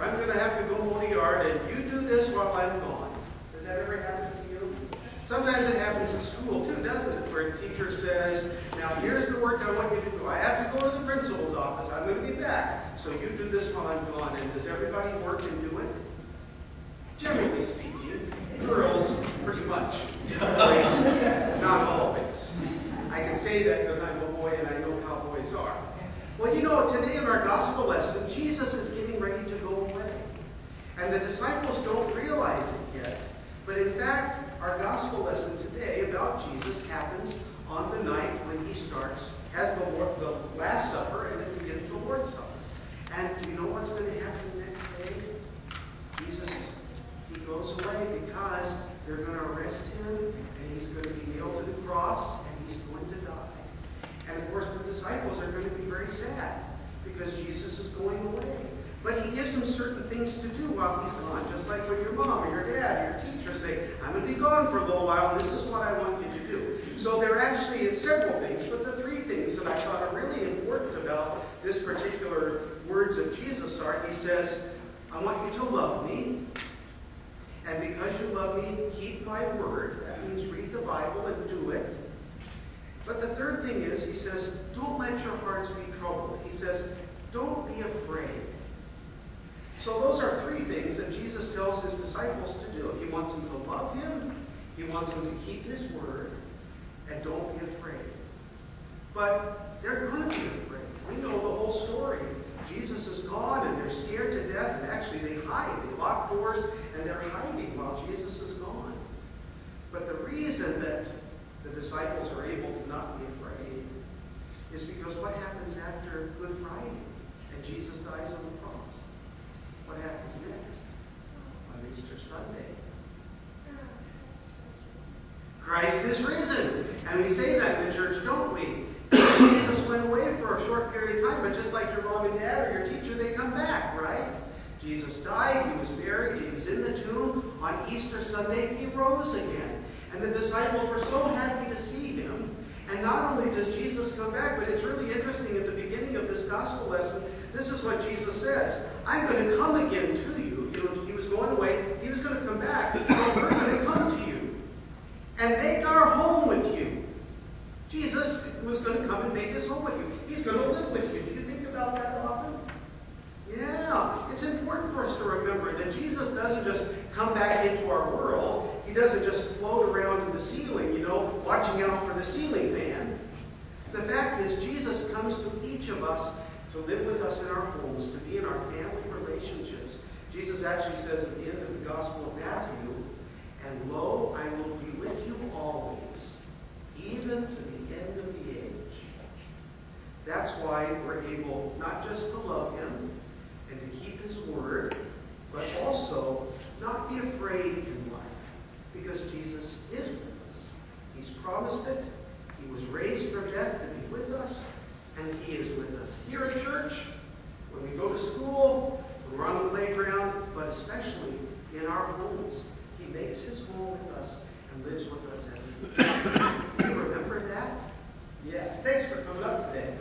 or I'm going to have to go mow the yard, and you do this while I'm gone. Does that ever happen to you? Sometimes it happens in school too, doesn't it? Where a teacher says, now here's the work I want you to do. I have to go to the principal's office. I'm going to be back. So you do this while I'm gone. And does everybody work and do it? Generally speaking, girls pretty much. Boys, not always. I can say that because I'm a boy and I know how boys are. Well, you know, today in our gospel lesson, Jesus is getting ready to go away. And the disciples don't realize it yet. But in fact, our gospel lesson today about Jesus happens on the night when he has the Last Supper, and then begins the Lord's Supper. And do you know what's going to happen the next day? He goes away because they're going to arrest him, and he's going to be nailed to the cross, and he's going to die. And of course, the disciples are going to be very sad because Jesus is going away. But he gives them certain things to do while he's gone, just like when your mom or your dad or your teacher say, I'm going to be gone for a little while, and this is what I want you to do. So there are actually several things, but the three things that I thought are really important about this particular words of Jesus are, he says, I want you to love me, and because you love me, keep my word. That means read the Bible and do it. But the third thing is, he says, don't let your hearts be troubled. He says, don't be afraid. So those are three things that Jesus tells his disciples to do. He wants them to love him, he wants them to keep his word, and don't be afraid. But they're going to be afraid. We know the whole story. Jesus is gone, and they're scared to death, and actually they hide. They lock doors, and they're hiding while Jesus is gone. But the reason that the disciples are able to not be afraid is because what happens after Good Friday and Jesus dies on the cross? What happens next? On Easter Sunday, Christ is risen. And we say that in the church, don't we? Jesus went away for a short period of time, but just like your mom and dad or your teacher, they come back, right? Jesus died, he was buried, he was in the tomb. On Easter Sunday, he rose again. And the disciples were so happy to see him. And not only does Jesus come back, but it's really interesting at the beginning of this gospel lesson, this is what Jesus says. I'm going to come again to you. You know, he was going away. He was going to come back. But we're going to come to you and make our home with you. Jesus was going to come and make his home with you. He's going to live with you. Do you think about that often? Yeah. It's important for us to remember that Jesus doesn't just come back into our world. He doesn't just float around in the ceiling, you know, watching out for the ceiling fan. The fact is, Jesus comes to each of us to live with us in our homes, to be in our family relationships. Jesus actually says at the end of the Gospel of Matthew, and lo, I will be with you always, even to the end of the age. That's why we're able not just to love him and to keep his word, but also not be afraid in life, because Jesus is with us. He's promised it. He was raised from death to be with us, and he is with us here at church, when we go to school, when we're on the playground, but especially in our homes. He makes his home with us and lives with us every day. Do you remember that? Yes. Thanks for coming up today.